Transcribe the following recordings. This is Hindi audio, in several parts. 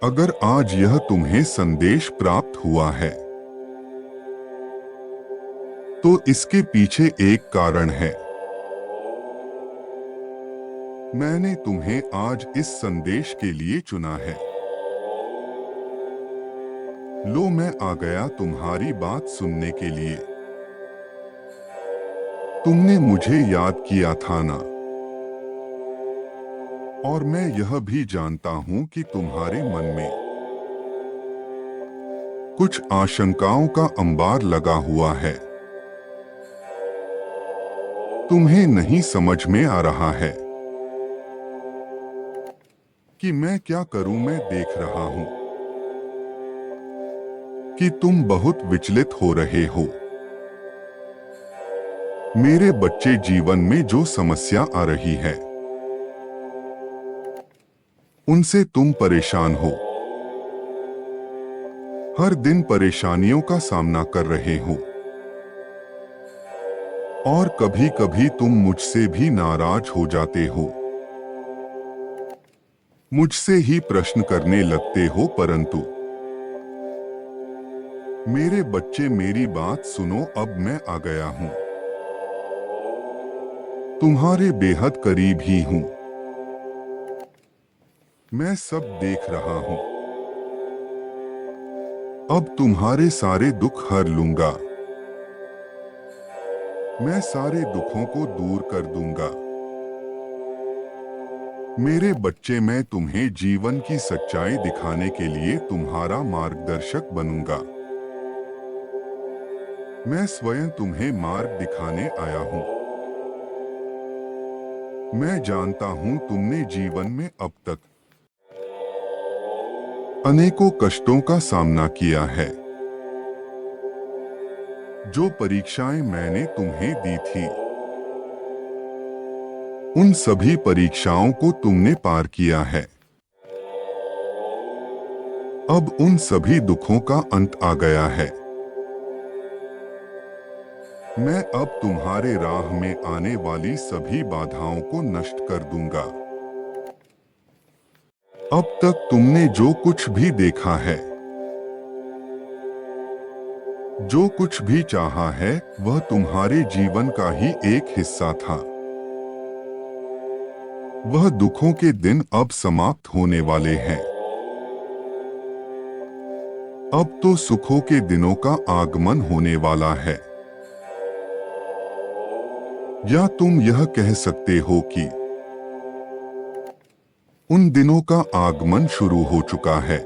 अगर आज यह तुम्हें संदेश प्राप्त हुआ है तो इसके पीछे एक कारण है। मैंने तुम्हें आज इस संदेश के लिए चुना है। लो, मैं आ गया तुम्हारी बात सुनने के लिए। तुमने मुझे याद किया था ना? और मैं यह भी जानता हूं कि तुम्हारे मन में कुछ आशंकाओं का अंबार लगा हुआ है। तुम्हें नहीं समझ में आ रहा है कि मैं क्या करूं। मैं देख रहा हूं कि तुम बहुत विचलित हो रहे हो। मेरे बच्चे, जीवन में जो समस्या आ रही है उनसे तुम परेशान हो। हर दिन परेशानियों का सामना कर रहे हो और कभी कभी तुम मुझसे भी नाराज हो जाते हो। मुझसे ही प्रश्न करने लगते हो, परंतु मेरे बच्चे, मेरी बात सुनो। अब मैं आ गया हूं, तुम्हारे बेहद करीब ही हूं। मैं सब देख रहा हूं। अब तुम्हारे सारे दुख हर लूंगा। मैं सारे दुखों को दूर कर दूंगा। मेरे बच्चे, मैं तुम्हें जीवन की सच्चाई दिखाने के लिए तुम्हारा मार्गदर्शक बनूंगा। मैं स्वयं तुम्हें मार्ग दिखाने आया हूं। मैं जानता हूं तुमने जीवन में अब तक अनेकों कष्टों का सामना किया है। जो परीक्षाएं मैंने तुम्हें दी थी, उन सभी परीक्षाओं को तुमने पार किया है। अब उन सभी दुखों का अंत आ गया है। मैं अब तुम्हारे राह में आने वाली सभी बाधाओं को नष्ट कर दूंगा। अब तक तुमने जो कुछ भी देखा है, जो कुछ भी चाहा है, वह तुम्हारे जीवन का ही एक हिस्सा था। वह दुखों के दिन अब समाप्त होने वाले हैं। अब तो सुखों के दिनों का आगमन होने वाला है। या तुम यह कह सकते हो कि उन दिनों का आगमन शुरू हो चुका है।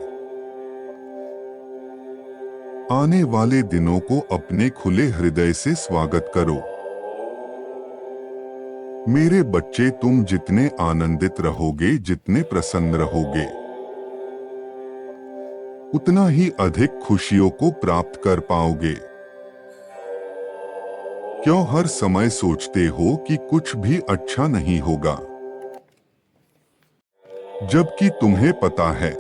आने वाले दिनों को अपने खुले हृदय से स्वागत करो। मेरे बच्चे, तुम जितने आनंदित रहोगे, जितने प्रसन्न रहोगे, उतना ही अधिक खुशियों को प्राप्त कर पाओगे। क्यों हर समय सोचते हो कि कुछ भी अच्छा नहीं होगा, जबकि तुम्हें पता है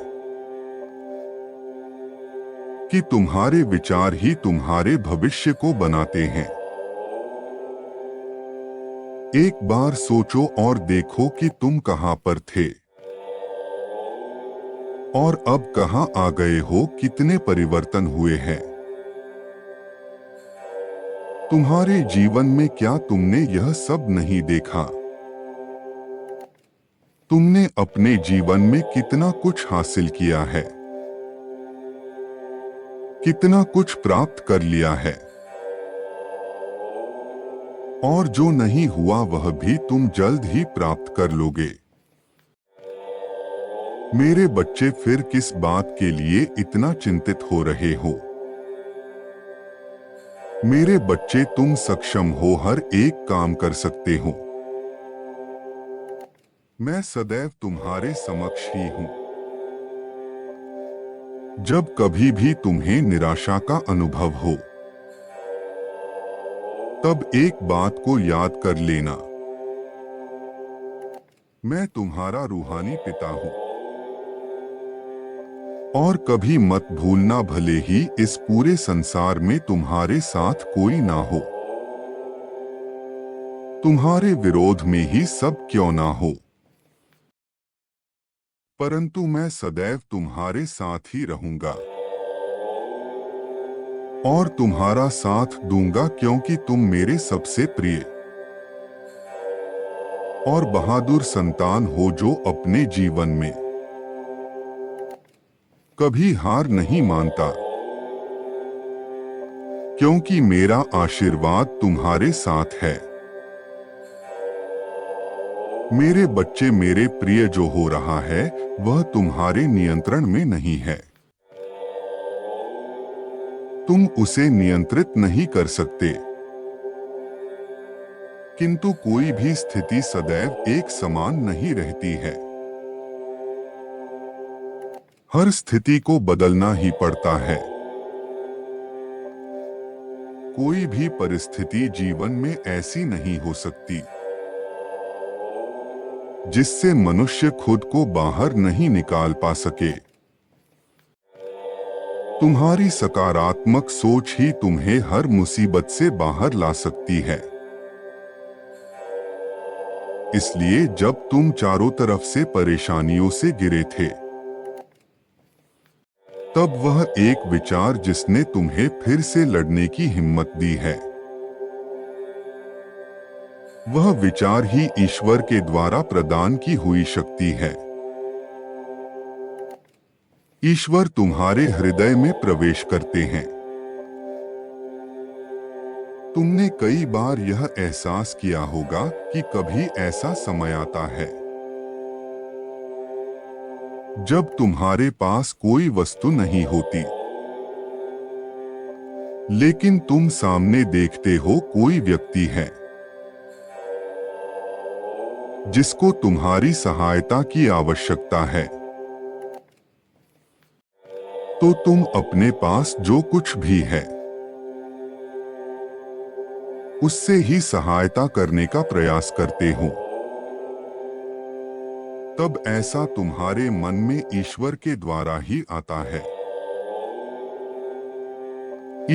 कि तुम्हारे विचार ही तुम्हारे भविष्य को बनाते हैं। एक बार सोचो और देखो कि तुम कहां पर थे और अब कहां आ गए हो। कितने परिवर्तन हुए हैं तुम्हारे जीवन में। क्या तुमने यह सब नहीं देखा? तुमने अपने जीवन में कितना कुछ हासिल किया है, कितना कुछ प्राप्त कर लिया है, और जो नहीं हुआ वह भी तुम जल्द ही प्राप्त कर लोगे। मेरे बच्चे, फिर किस बात के लिए इतना चिंतित हो रहे हो? मेरे बच्चे, तुम सक्षम हो, हर एक काम कर सकते हो। मैं सदैव तुम्हारे समक्ष ही हूं। जब कभी भी तुम्हें निराशा का अनुभव हो, तब एक बात को याद कर लेना, मैं तुम्हारा रूहानी पिता हूं। और कभी मत भूलना, भले ही इस पूरे संसार में तुम्हारे साथ कोई ना हो, तुम्हारे विरोध में ही सब क्यों ना हो, परंतु मैं सदैव तुम्हारे साथ ही रहूंगा और तुम्हारा साथ दूंगा, क्योंकि तुम मेरे सबसे प्रिय और बहादुर संतान हो, जो अपने जीवन में कभी हार नहीं मानता, क्योंकि मेरा आशीर्वाद तुम्हारे साथ है। मेरे बच्चे, मेरे प्रिय, जो हो रहा है वह तुम्हारे नियंत्रण में नहीं है। तुम उसे नियंत्रित नहीं कर सकते, किंतु कोई भी स्थिति सदैव एक समान नहीं रहती है। हर स्थिति को बदलना ही पड़ता है। कोई भी परिस्थिति जीवन में ऐसी नहीं हो सकती जिससे मनुष्य खुद को बाहर नहीं निकाल पा सके। तुम्हारी सकारात्मक सोच ही तुम्हें हर मुसीबत से बाहर ला सकती है। इसलिए जब तुम चारों तरफ से परेशानियों से घिरे थे, तब वह एक विचार जिसने तुम्हें फिर से लड़ने की हिम्मत दी है, वह विचार ही ईश्वर के द्वारा प्रदान की हुई शक्ति है। ईश्वर तुम्हारे हृदय में प्रवेश करते हैं। तुमने कई बार यह एहसास किया होगा कि कभी ऐसा समय आता है जब तुम्हारे पास कोई वस्तु नहीं होती, लेकिन तुम सामने देखते हो कोई व्यक्ति है जिसको तुम्हारी सहायता की आवश्यकता है। तो तुम अपने पास जो कुछ भी है उससे ही सहायता करने का प्रयास करते हो। तब ऐसा तुम्हारे मन में ईश्वर के द्वारा ही आता है।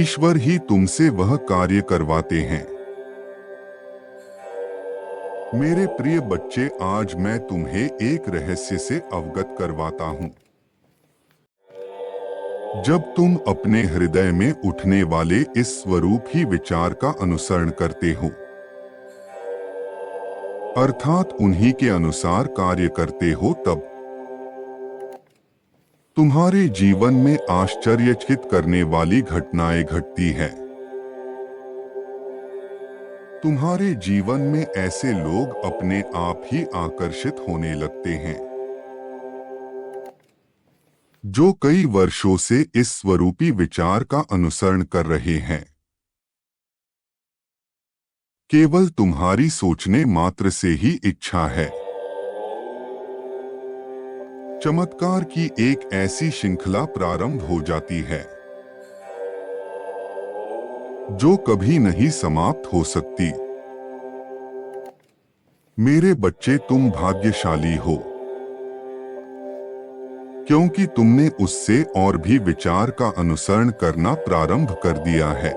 ईश्वर ही तुमसे वह कार्य करवाते हैं। मेरे प्रिय बच्चे, आज मैं तुम्हें एक रहस्य से अवगत करवाता हूं। जब तुम अपने हृदय में उठने वाले इस स्वरूप ही विचार का अनुसरण करते हो, अर्थात उन्हीं के अनुसार कार्य करते हो, तब तुम्हारे जीवन में आश्चर्यचकित करने वाली घटनाएं घटती है। तुम्हारे जीवन में ऐसे लोग अपने आप ही आकर्षित होने लगते हैं जो कई वर्षों से इस स्वरूपी विचार का अनुसरण कर रहे हैं। केवल तुम्हारी सोचने मात्र से ही इच्छा है। चमत्कार की एक ऐसी श्रृंखला प्रारंभ हो जाती है जो कभी नहीं समाप्त हो सकती। मेरे बच्चे, तुम भाग्यशाली हो, क्योंकि तुमने उससे और भी विचार का अनुसरण करना प्रारंभ कर दिया है।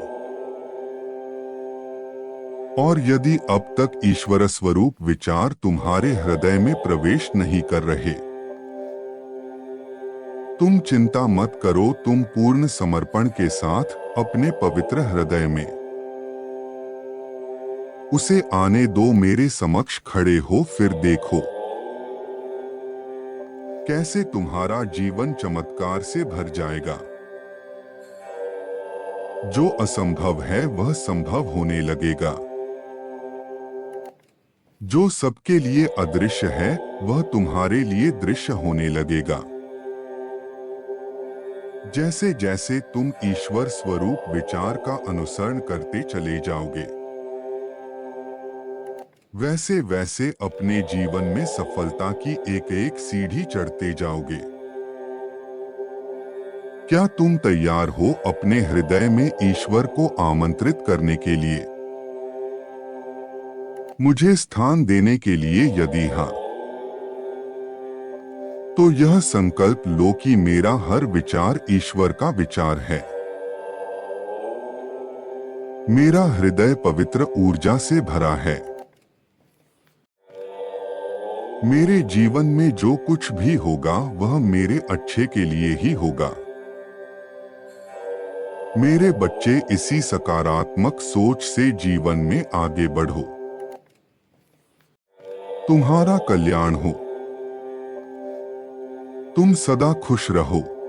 और यदि अब तक ईश्वर स्वरूप विचार तुम्हारे हृदय में प्रवेश नहीं कर रहे, तुम चिंता मत करो। तुम पूर्ण समर्पण के साथ अपने पवित्र हृदय में उसे आने दो। मेरे समक्ष खड़े हो, फिर देखो कैसे तुम्हारा जीवन चमत्कार से भर जाएगा। जो असंभव है वह संभव होने लगेगा। जो सबके लिए अदृश्य है वह तुम्हारे लिए दृश्य होने लगेगा। जैसे जैसे तुम ईश्वर स्वरूप विचार का अनुसरण करते चले जाओगे, वैसे वैसे अपने जीवन में सफलता की एक एक सीढ़ी चढ़ते जाओगे। क्या तुम तैयार हो अपने हृदय में ईश्वर को आमंत्रित करने के लिए, मुझे स्थान देने के लिए? यदि हाँ, तो यह संकल्प लो कि मेरा हर विचार ईश्वर का विचार है। मेरा हृदय पवित्र ऊर्जा से भरा है। मेरे जीवन में जो कुछ भी होगा वह मेरे अच्छे के लिए ही होगा। मेरे बच्चे, इसी सकारात्मक सोच से जीवन में आगे बढ़ो। तुम्हारा कल्याण हो। तुम सदा खुश रहो।